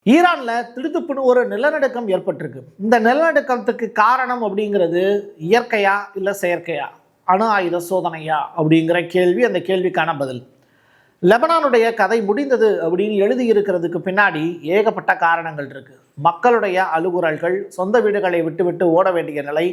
ஈரான்ல திடுத்துப்புன்னு ஒரு நிலநடுக்கம் ஏற்பட்டிருக்கு. இந்த நிலநடுக்கத்துக்கு காரணம் அப்படிங்கிறது இயற்கையா இல்ல செயற்கையா, அணு ஆயுத சோதனையா அப்படிங்கிற கேள்வி. அந்த கேள்விக்கான பதில், லெபனானுடைய கதை முடிந்தது அப்படின்னு எழுதி இருக்கிறதுக்கு பின்னாடி ஏகப்பட்ட காரணங்கள் இருக்கு. மக்களுடைய அழுகுரல்கள், சொந்த வீடுகளை விட்டு ஓட வேண்டிய நிலை,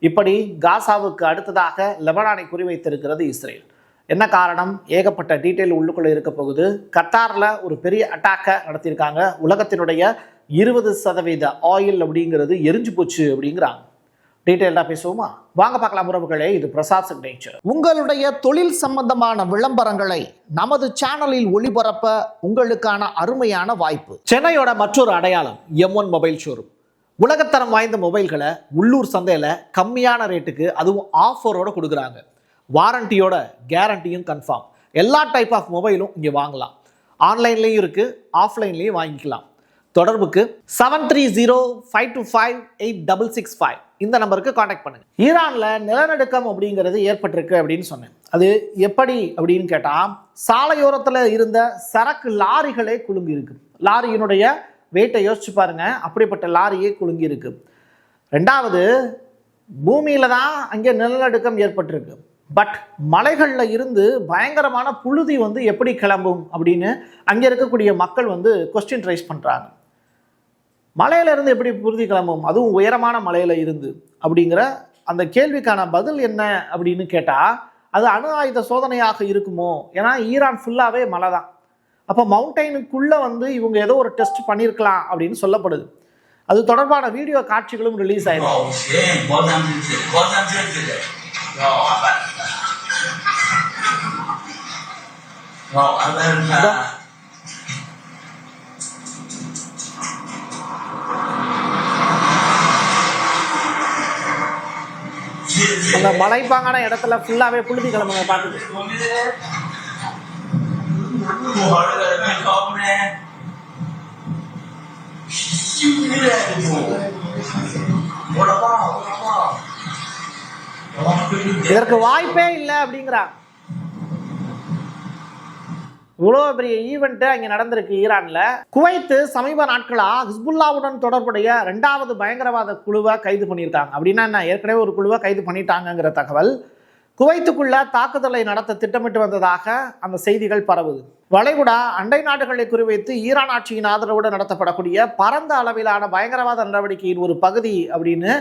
இப்படி காசாவுக்கு அடுத்ததாக லெபனானை குறிவைத்திருக்கிறது இஸ்ரேல். என்ன காரணம்? ஏகப்பட்ட டீட்டெயில் உள்ளுக்குள்ள இருக்க போகுது. கத்தாரில் ஒரு பெரிய அட்டாக்கை நடத்தியிருக்காங்க. உலகத்தினுடைய 20% ஆயில் அப்படிங்கிறது எரிஞ்சு போச்சு அப்படிங்கிறாங்க. டீட்டெயில்டாக பேசுவோமா? வாங்க பார்க்கலாம் உறவுகளே. இது பிரசாத் சிக்னேச்சர். உங்களுடைய தொழில் சம்பந்தமான விளம்பரங்களை நமது சேனலில் ஒளிபரப்ப உங்களுக்கான அருமையான வாய்ப்பு. சென்னையோட மற்றொரு அடையாளம் M1 மொபைல் ஷோரூம். உலகத்தரம் வாய்ந்த மொபைல்களை உள்ளூர் சந்தையில் கம்மியான ரேட்டுக்கு, அதுவும் ஆஃபரோட கொடுக்குறாங்க. வாரண்டியோட கேரண்டியும் கன்ஃபார்ம். எல்லா டைப் ஆஃப் மொபைலும் இங்கே வாங்கலாம். ஆன்லைன்லேயும் இருக்குது, ஆஃப்லைன்லேயும் வாங்கிக்கலாம். தொடர்புக்கு 7305258665 இந்த நம்பருக்கு காண்டாக்ட் பண்ணுங்க. ஈரானில் நிலநடுக்கம் அப்படிங்கிறது ஏற்பட்டிருக்கு அப்படின்னு சொன்னேன். அது எப்படி அப்படின்னு கேட்டால், சாலையோரத்தில் இருந்த சரக்கு லாரிகளே குலுங்கி இருக்கு. லாரியினுடைய வெயிட்டை யோசிச்சு பாருங்க, அப்படிப்பட்ட லாரியே குலுங்கி இருக்கு. ரெண்டாவது, பூமியில தான் அங்கே நிலநடுக்கம் ஏற்பட்டிருக்கு. பட் மலைகளில் இருந்து பயங்கரமான புழுதி எப்படி கிளம்பும் அப்படின்னு அங்கே இருக்கக்கூடிய மக்கள் கொஸ்டின் ரைஸ் பண்ணுறாங்க. மலையிலிருந்து எப்படி புழுதி கிளம்பும், அதுவும் உயரமான மலையில் இருந்து அப்படிங்கிற அந்த கேள்விக்கான பதில் என்ன அப்படின்னு கேட்டால், அது அணு ஆயுத சோதனையாக இருக்குமோ? ஏன்னா ஈரான் ஃபுல்லாகவே மலை தான். அப்போ மவுண்டைனுக்குள்ளே இவங்க ஏதோ ஒரு டெஸ்ட் பண்ணியிருக்கலாம் அப்படின்னு சொல்லப்படுது. அது தொடர்பான வீடியோ காட்சிகளும் ரிலீஸ் ஆயிருக்கு. அந்த மலைப்பாங்கான இடத்துல ஃபுல்லாவே புழுதி கிளம்புங்க பார்த்து. இதற்கு வாய்ப்பே இல்லை அப்படிங்கிறாங்க. இவ்வளோ பெரிய ஈவெண்ட்டு அங்கே நடந்திருக்கு ஈரான்ல. குவைத்து சமீப நாட்களா ஹிஸ்புல்லாவுடன் தொடர்புடைய 2வது பயங்கரவாத குழுவை கைது பண்ணியிருக்காங்க. அப்படின்னா என்ன, ஏற்கனவே ஒரு குழுவை கைது பண்ணிட்டாங்கிற தகவல். குவைத்துக்குள்ள தாக்குதலை நடத்த திட்டமிட்டு வந்ததாக அந்த செய்திகள் பரவுது. வளைகுடா அண்டை நாடுகளை குறிவைத்து ஈரான் ஆட்சியின் ஆதரவுடன் நடத்தப்படக்கூடிய பரந்த அளவிலான பயங்கரவாத நடவடிக்கையின் ஒரு பகுதி அப்படின்னு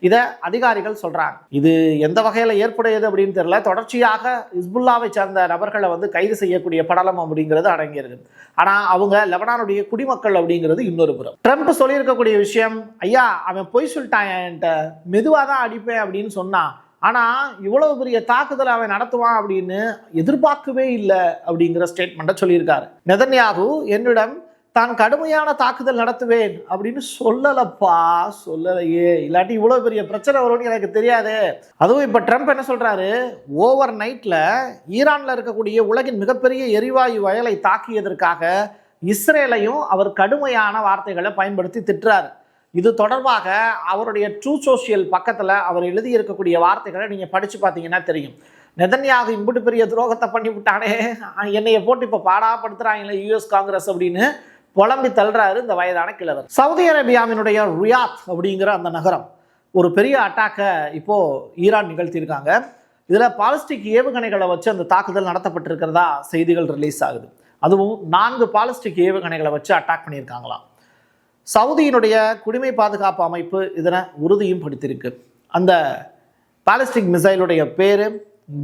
இதை அதிகாரிகள் சொல்றாங்க. இது எந்த வகையில ஏற்புடையது அப்படின்னு தெரியல. தொடர்ச்சியாக ஹிஸ்புல்லாவை சார்ந்த நபர்களை கைது செய்யக்கூடிய படலம் அப்படிங்கிறது அடங்கியிருக்கு. ஆனா அவங்க லெபனானுடைய குடிமக்கள் அப்படிங்கிறது இன்னொரு புறம். ட்ரம்ப் சொல்லியிருக்கக்கூடிய விஷயம், ஐயா அவன் பொய் சொல்லிட்டான், என்கிட்ட மெதுவாக தான் அடிப்பேன் அப்படின்னு சொன்னான், ஆனா இவ்வளவு பெரிய தாக்குதல் அவன் நடத்துவான் அப்படின்னு எதிர்பார்க்கவே இல்லை அப்படிங்கிற ஸ்டேட்மெண்ட்டை சொல்லியிருக்காரு. நெதன்யாகு என்னிடம் தான் கடுமையான தாக்குதல் நடத்துவேன் அப்படின்னு சொல்லலப்பா, சொல்லலையே, இல்லாட்டி இவ்வளவு பெரிய பிரச்சனை வரும்னு எனக்கு தெரியாது. அதுவும் இப்ப ட்ரம்ப் என்ன சொல்றாரு, ஓவர் நைட்ல ஈரான்ல இருக்கக்கூடிய உலகின் மிகப்பெரிய எரிவாயு வயலை தாக்கியதற்காக இஸ்ரேலையும் அவர் கடுமையான வார்த்தைகளை பயன்படுத்தி திட்டுறாரு. இது தொடர்பாக அவருடைய ட்ரூ சோஷியல் பக்கத்தில் அவர் எழுதியிருக்கக்கூடிய வார்த்தைகளை நீங்கள் படித்து பார்த்தீங்கன்னா தெரியும். நெதன்யாகு இம்புட்டு பெரிய துரோகத்தை பண்ணி விட்டானே, என்னைய போட்டு இப்போ பாடாப்படுத்துகிறாங்களே யூஎஸ் காங்கிரஸ் அப்படின்னு புலம்பி தள்ளுறாரு இந்த வயதான கிழவர். சவுதி அரேபியாவினுடைய ரியாத் அப்படிங்கிற அந்த நகரம் ஒரு பெரிய அட்டாக்கை இப்போது ஈரான் நிகழ்த்தியிருக்காங்க. இதில் பாலிஸ்டிக் ஏவுகணைகளை வச்சு அந்த தாக்குதல் நடத்தப்பட்டிருக்கிறதா செய்திகள் ரிலீஸ் ஆகுது. அதுவும் 4 பாலிஸ்டிக் ஏவுகணைகளை வச்சு அட்டாக் பண்ணியிருக்காங்களாம். சவுதியினுடைய குடிமை பாதுகாப்பு அமைப்பு இதனை உறுதியும் படுத்தியிருக்கு. அந்த பாலிஸ்டிக் மிசைலுடைய பேரு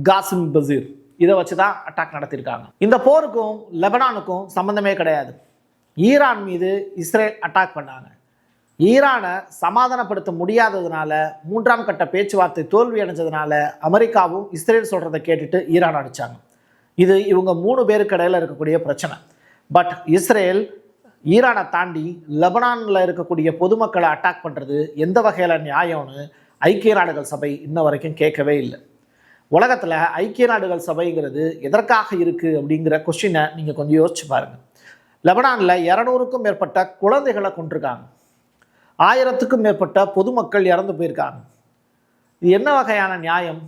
காசிம் பசீர். இதை வச்சு தான் அட்டாக் நடத்தியிருக்காங்க. இந்த போருக்கும் லெபனானுக்கும் சம்பந்தமே கிடையாது. ஈரான் மீது இஸ்ரேல் அட்டாக் பண்ணாங்க. ஈரானை சமாதானப்படுத்த முடியாததுனால, 3ஆம் கட்ட பேச்சுவார்த்தை தோல்வி அடைஞ்சதுனால அமெரிக்காவும் இஸ்ரேல் சொல்றதை கேட்டுட்டு ஈரான் அடிச்சாங்க. இது இவங்க 3 பேருக்கு இடையில இருக்கக்கூடிய பிரச்சனை. பட் இஸ்ரேல் ஈரானை தாண்டி லெபனானில் இருக்கக்கூடிய பொதுமக்களை அட்டாக் பண்ணுறது எந்த வகையில் நியாயம்னு ஐக்கிய நாடுகள் சபை இன்ன வரைக்கும் கேட்கவே இல்லை. உலகத்தில் ஐக்கிய நாடுகள் சபைங்கிறது எதற்காக இருக்குது அப்படிங்கிற கொஸ்டினை நீங்கள் கொஞ்சம் யோசிச்சு பாருங்கள். லெபனானில் 200க்கும் மேற்பட்ட குழந்தைகளை கொண்டிருக்காங்க. 1000க்கும் மேற்பட்ட பொதுமக்கள் இறந்து போயிருக்காங்க. இது என்ன வகையான நியாயம்?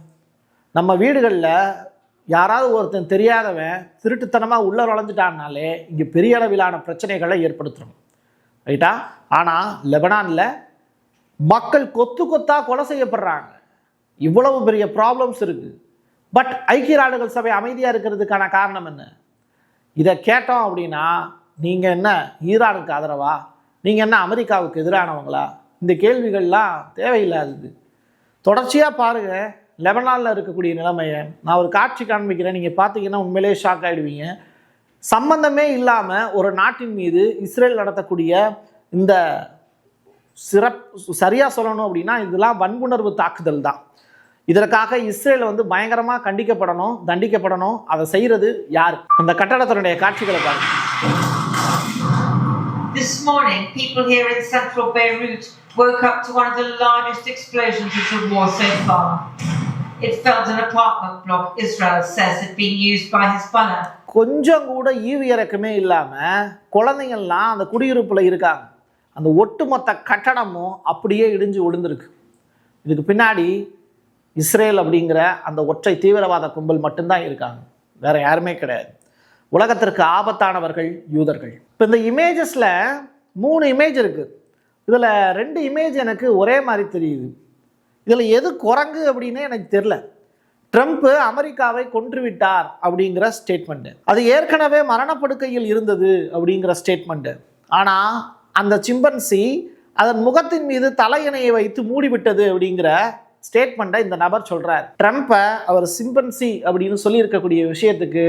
நம்ம வீடுகளில் யாராவது ஒருத்தன் தெரியாதவன் திருட்டுத்தனமாக உள்ள நுழைஞ்சிட்டான்னாலே இங்கே பெரிய அளவிலான பிரச்சனைகளை ஏற்படுத்துகிறோம். ரைட்டா? ஆனால் லெபனானில் மக்கள் கொத்து கொத்தாக கொலை செய்யப்படுறாங்க. இவ்வளவு பெரிய ப்ராப்ளம்ஸ் இருக்குது. பட் ஐக்கிய நாடுகள் சபை அமைதியாக இருக்கிறதுக்கான காரணம் என்ன? இதை கேட்டோம் அப்படின்னா நீங்கள் என்ன ஈரானுக்கு ஆதரவா, நீங்கள் என்ன அமெரிக்காவுக்கு எதிரானவங்களா? இந்த கேள்விகள்லாம் தேவையில்லாதது. தொடர்ச்சியாக பாருங்கள் லெபனானில் இருக்கக்கூடிய நிலைமையை. நான் ஒரு காட்சி காண்பிக்கிறேன், நீங்கள் பார்த்தீங்கன்னா உண்மையிலே ஷாக் ஆகிடுவீங்க. சம்பந்தமே இல்லாமல் ஒரு நாட்டின் மீது இஸ்ரேல் நடத்தக்கூடிய இந்த சரியாக சொல்லணும் அப்படின்னா இதெல்லாம் வன்புணர்வு தாக்குதல் தான். இதற்காக இஸ்ரேல் பயங்கரமாக கண்டிக்கப்படணும், தண்டிக்கப்படணும். அதை செய்கிறது யார்? அந்த கட்டடத்தினுடைய காட்சிகளை பாருங்க. This morning, people here in central Beirut woke up to one of the largest explosions of the war so far. It felled an apartment block Israel says had been used by Hezbollah. கொஞ்சம் கூட ஈவு இறக்கமே இல்லாமல் குழந்தைங்கள்லாம் அந்த குடியிருப்பில் இருக்காங்க. அந்த ஒட்டுமொத்த கட்டடமும் அப்படியே இடிஞ்சு விழுந்திருக்கு. இதுக்கு பின்னாடி இஸ்ரேல் அப்படிங்கிற அந்த ஒற்றை தீவிரவாத கும்பல் மட்டும்தான் இருக்காங்க, வேற யாருமே கிடையாது. உலகத்திற்கு ஆபத்தானவர்கள் யூதர்கள். இப்போ இந்த இமேஜஸில் 3 இமேஜ் இருக்குது. இதில் 2 இமேஜ் எனக்கு ஒரே மாதிரி தெரியுது. இதில் எது குரங்கு அப்படின்னு எனக்கு தெரில. ட்ரம்ப் அமெரிக்காவை கொன்றுவிட்டார் அப்படிங்கிற ஸ்டேட்மெண்ட்டு, அது ஏற்கனவே மரணப்படுக்கையில் இருந்தது அப்படிங்கிற ஸ்டேட்மெண்ட்டு. ஆனால் அந்த சிம்பன்சி அதன் முகத்தின் மீது தலையணையை வைத்து மூடிவிட்டது அப்படிங்கிற ஸ்டேட்மெண்ட்டை இந்த நபர் சொல்கிறார். ட்ரம்ப்பை அவர் சிம்பன்சி அப்படின்னு சொல்லியிருக்கக்கூடிய விஷயத்துக்கு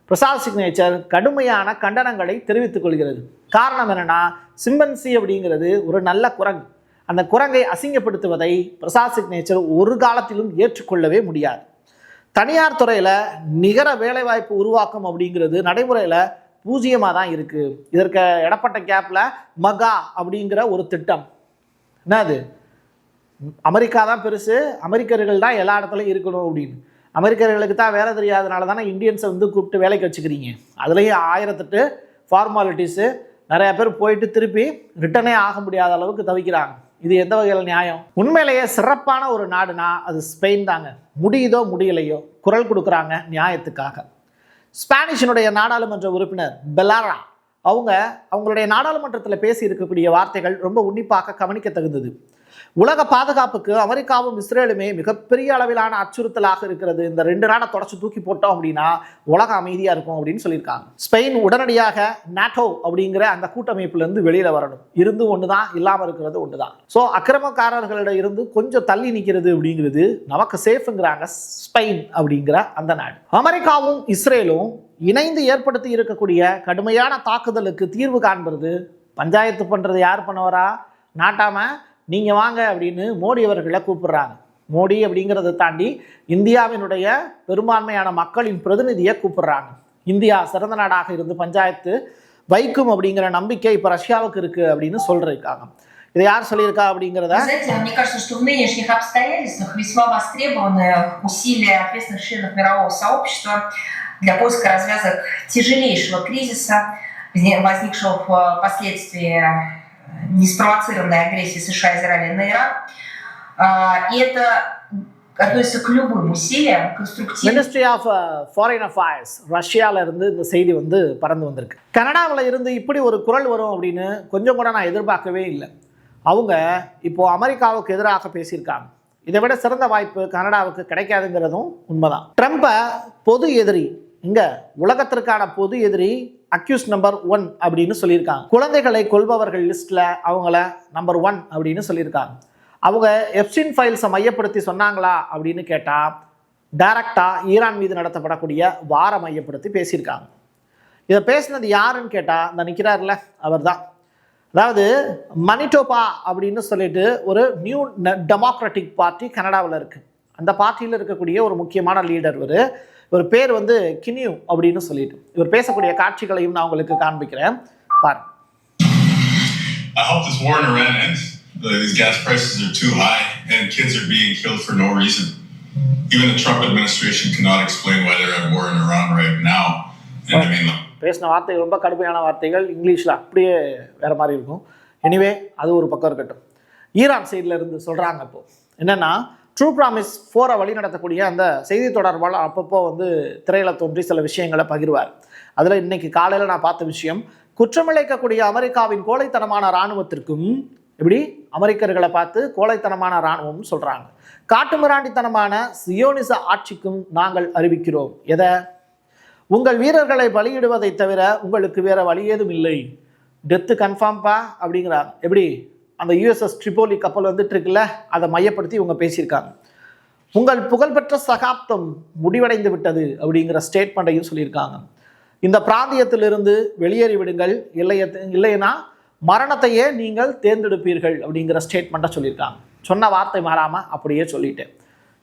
பிரசாத் சிக்னேச்சர் கடுமையான கண்டனங்களை தெரிவித்துக் கொள்கிறது. காரணம் என்னென்னா, சிம்பன்சி அப்படிங்கிறது ஒரு நல்ல குரங்கு. அந்த குரங்கை அசிங்கப்படுத்துவதை பிரசாத் சிக்னேச்சர் ஒரு காலத்திலும் ஏற்றுக்கொள்ளவே முடியாது. தனியார் துறையில் நிகர வேலைவாய்ப்பு உருவாக்கம் அப்படிங்கிறது நடைமுறையில் 0 தான் இருக்குது. இதற்கு இடப்பட்ட கேப்பில் மகா அப்படிங்கிற ஒரு திட்டம். என்னது, அமெரிக்கா தான் பெருசு, அமெரிக்கர்கள் தான் எல்லா இடத்துலையும் இருக்கணும் அப்படின்னு. அமெரிக்கர்களுக்கு தான் வேலை தெரியாதனால தானே இந்தியன்ஸை கூப்பிட்டு வேலைக்கு வச்சுக்கிறீங்க. அதுலேயும் 1008 ஃபார்மாலிட்டிஸு. நிறையா பேர் போயிட்டு திருப்பி ரிட்டனே ஆக முடியாத அளவுக்கு தவிக்கிறாங்க. இது எந்த வகையில் நியாயம்? உண்மையிலேயே சிறப்பான ஒரு நாடுனா அது ஸ்பெயின் தாங்க. முடியுதோ முடியலையோ குரல் கொடுக்குறாங்க நியாயத்துக்காக. ஸ்பானிஷினுடைய நாடாளுமன்ற உறுப்பினர் பெலாரா அவங்களுடைய நாடாளுமன்றத்தில் பேசி இருக்கக்கூடிய வார்த்தைகள் ரொம்ப உன்னிப்பாக கவனிக்க தகுந்தது. உலக பாதுகாப்புக்கு அமெரிக்காவும் இஸ்ரேலுமே மிகப்பெரிய அளவிலான அச்சுறுத்தலாக இருக்கிறது. இந்த 2 நாடை தொடச்சு தூக்கி போட்டோம் அப்படின்னா உலக அமைதியாக இருக்கும் அப்படின்னு சொல்லியிருக்காங்க. ஸ்பெயின் உடனடியாக நாட்டோ அப்படிங்கிற அந்த கூட்டமைப்பிலிருந்து வெளியில் வரணும். இருந்து ஒன்று தான், இல்லாமல் இருக்கிறது ஒன்று தான். ஸோ அக்கிரமக்காரர்களிடம் இருந்து கொஞ்சம் தள்ளி நிற்கிறது அப்படிங்கிறது நமக்கு சேஃப்ங்கிறாங்க ஸ்பெயின் அப்படிங்கிற அந்த நாடு. அமெரிக்காவும் இஸ்ரேலும் இணைந்து ஏற்படுத்தி இருக்கக்கூடிய கடுமையான தாக்குதலுக்கு தீர்வு காண்பது, பஞ்சாயத்து பண்ணுறது யார் பண்ணுவாரா? நாட்டாம நீங்கள் வாங்க அப்படின்னு மோடி அவர்களை கூப்பிடுறாங்க. மோடி அப்படிங்கிறத தாண்டி இந்தியாவினுடைய பெரும்பான்மையான மக்களின் பிரதிநிதியை கூப்பிடுறாங்க. இந்தியா சிறந்த நாடாக இருந்து பஞ்சாயத்து வைக்கும் அப்படிங்கிற நம்பிக்கை இப்போ ரஷ்யாவுக்கு இருக்குது அப்படின்னு சொல்லியிருக்காங்க. இதை யார் சொல்லியிருக்கா அப்படிங்கிறத мне кажется, что в нынешних обстоятельствах весьма востребованы усилия ответственных членов мирового сообщества для поиска развязок тяжелейшего кризиса, возникшего впоследствии неспровоцированной агрессии США, Израиля на Иран. И это относится к любым усилиям конструктивным. Ministry of Foreign Affairs ரஷ்யால இருந்து இந்த செய்தி பறந்து வந்திருக்கு. கனடாவில் இருந்து இப்படி ஒரு குரல் வரும் அப்படின்னு கொஞ்சம் கூட நான் எதிர்பார்க்கவே இல்லை. அவங்க இப்போ அமெரிக்காவுக்கு எதிராக பேசியிருக்காங்க. இதை விட சிறந்த வாய்ப்பு கனடாவுக்கு கிடைக்காதுங்கிறதும் உண்மைதான். ட்ரம்பை பொது எதிரி, இங்க உலகத்திற்கான பொது எதிரி அக்யூஸ் நம்பர் 1 அப்படின்னு சொல்லியிருக்காங்க. குழந்தைகளை கொல்பவர்கள் லிஸ்ட்ல அவங்கள நம்பர் 1 அப்படின்னு சொல்லியிருக்காங்க. அவங்க எப்ஸ்டீன் ஃபைல்ஸை மையப்படுத்தி சொன்னாங்களா அப்படின்னு கேட்டா டைரக்டா ஈரான் மீது நடத்தப்படக்கூடிய வார மையப்படுத்தி பேசியிருக்காங்க. இதை பேசினது யாருன்னு கேட்டா இந்த நிற்கிறார்ல அவர் தான். அதாவது மனிடோபா அப்படின்னு சொல்லிட்டு ஒரு நியூ டெமோக்ராட்டிக் பார்ட்டி கனடாவில் இருக்கு. அந்த பார்ட்டியில் இருக்கக்கூடிய ஒரு முக்கியமான லீடர் இவர் பேர் கினியூ அப்படின்னு சொல்லிட்டு இவர் பேசக்கூடிய காட்சிகளையும் நான் உங்களுக்கு காண்பிக்கிறேன் பாருங்க. I hope this war in Iran ends. These gas prices are too high and kids are being killed for no reason. Even the Trump administration cannot explain why they're at war in Iran right now. And I mean, பேசின வார்த்தைகள் ரொம்ப கடுமையான வார்த்தைகள், இங்கிலீஷில் அப்படியே வேறு மாதிரி இருக்கும். எனிவே அது ஒரு பக்கம் இருக்கட்டும். ஈரான் சைடில் இருந்து சொல்கிறாங்க இப்போ என்னென்னா, ட்ரூ ப்ராமிஸ் 4 வழி நடத்தக்கூடிய அந்த செய்தி தொடர்பாளர் அப்பப்போ திரையில் தோன்றி சில விஷயங்களை பகிர்வார். அதில் இன்றைக்கி காலையில் நான் பார்த்த விஷயம், குற்றமிழைக்கக்கூடிய அமெரிக்காவின் கோழைத்தனமான இராணுவத்திற்கும் எப்படி அமெரிக்கர்களை பார்த்து கோழைத்தனமான இராணுவம் சொல்றாங்க. காட்டுமிராண்டித்தனமான சியோனிச ஆட்சிக்கும் நாங்கள் அறிவிக்கிறோம். எதை? உங்கள் வீரர்களை பலியிடுவதை தவிர உங்களுக்கு வேற வழி ஏதும் இல்லை. டெத்து கன்ஃபார்ம்பா அப்படிங்கிறாங்க. எப்படி? அந்த யுஎஸ்எஸ் ட்ரிபோலி கப்பல் வந்துட்டு இருக்குல்ல, அதை மையப்படுத்தி இவங்க பேசியிருக்காங்க. உங்கள் புகழ்பெற்ற சகாப்தம் முடிவடைந்து விட்டது அப்படிங்கிற ஸ்டேட்மெண்ட்டையும் சொல்லியிருக்காங்க. இந்த பிராந்தியத்திலிருந்து வெளியேறி விடுங்கள், இல்லைன்னா மரணத்தையே நீங்கள் தேர்ந்தெடுப்பீர்கள் அப்படிங்கிற ஸ்டேட்மெண்ட்டை சொல்லியிருக்காங்க. சொன்ன வார்த்தை மாறாமல் அப்படியே சொல்லிட்டேன்.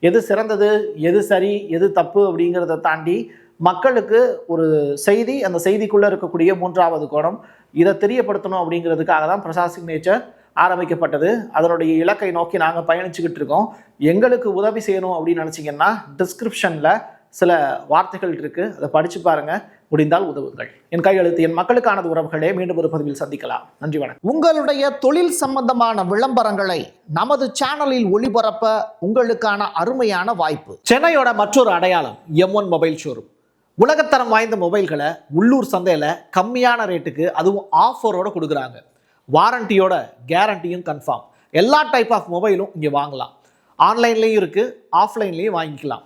எது சிறந்தது, எது சரி, எது தப்பு அப்படிங்கிறத தாண்டி மக்களுக்கு ஒரு செய்தி, அந்த செய்திக்குள்ளே இருக்கக்கூடிய மூன்றாவது கோணம், இதை தெரியப்படுத்தணும் அப்படிங்கிறதுக்காக தான் பிரசாத் சிக்னேச்சர் ஆரம்பிக்கப்பட்டது. அதனுடைய இலக்கை நோக்கி நாங்கள் பயணிச்சுக்கிட்டு இருக்கோம். எங்களுக்கு உதவி செய்யணும் அப்படின்னு நினச்சிங்கன்னா டிஸ்கிரிப்ஷனில் சில வார்த்தைகள் இருக்குது, அதை படித்து பாருங்கள். முடிந்தால் உதவுங்கள். என் கையெழுத்து என் மக்களுக்கானது உறவுகளே. மீண்டும் ஒரு பதிவில் சந்திக்கலாம். நன்றி, வணக்கம். உங்களுடைய தொழில் சம்பந்தமான விளம்பரங்களை நமது சேனலில் ஒளிபரப்ப உங்களுக்கான அருமையான வாய்ப்பு. சென்னையோட மற்றொரு அடையாளம் M1 மொபைல் ஷோரூம். உலகத்தரம் வாய்ந்த மொபைல்களை உள்ளூர் சந்தையில் கம்மியான ரேட்டுக்கு, அதுவும் ஆஃபரோடு கொடுக்குறாங்க. வாரண்டியோட கேரண்டியும் கன்ஃபார்ம். எல்லா டைப் ஆஃப் மொபைலும் இங்கே வாங்கலாம். ஆன்லைன்லேயும் இருக்குது, ஆஃப்லைன்லேயும் வாங்கிக்கலாம்.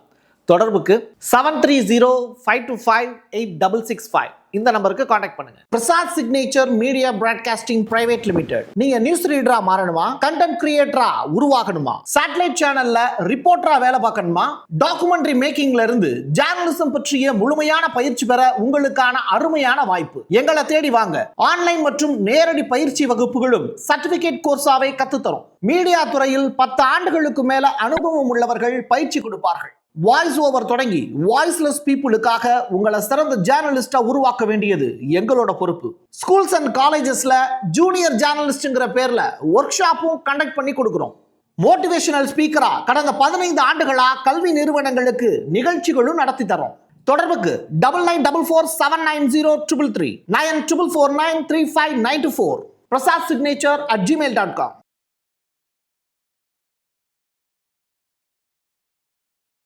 தொடர்புக்கு 7305258665 இந்த நம்பருக்கு காண்டாக்ட் பண்ணுங்க. Prasad signature media broadcasting private limited. நீங்க நியூஸ் ரீடரா மாறணுமா, கண்டென்ட் கிரியேட்டரா உருவாகணுமா, சேட்டலைட் சேனல்ல ரிப்போர்ட்டரா வேலை பார்க்கணுமா, டாக்குமெண்ட்ரி மேக்கிங்ல இருந்து ஜேர்னலிசம் பற்றிய முழுமையான பயிற்சி பெற உங்களுக்கான அருமையான வாய்ப்பு. எங்களை தேடி வாங்க. ஆன்லைன் மற்றும் நேரடி பயிற்சி வகுப்புகளும் சர்டிபிகேட் கோர்ஸாவே கத்துத்தரும். மீடியா துறையில் 10 ஆண்டுகளுக்கு மேல அனுபவம் உள்ளவர்கள் பயிற்சி கொடுப்பார்கள். வாய்ஸ் ஓவர் தொடங்கி வாய்ஸ்லெஸ் பீப்புளுக்காக உங்களை சிறந்த ஜேர்னலிஸ்டா உருவாக்க வேண்டியது எங்களோட பொறுப்பு. ஸ்கூல்ஸ் அண்ட் காலேஜஸ்ல ஜூனியர் ஜேர்னலிஸ்ட்ங்கிற பேர்ல ஒர்க் ஷாப்பும் கண்டக்ட் பண்ணி கொடுக்கிறோம். மோட்டிவேஷனல் ஸ்பீக்கரா கடந்த 15 ஆண்டுகளா கல்வி நிறுவனங்களுக்கு நிகழ்ச்சிகளும் நடத்தி தரோம். தொடர்புக்கு 9944790333 94493594 prasad signature@gmail.com.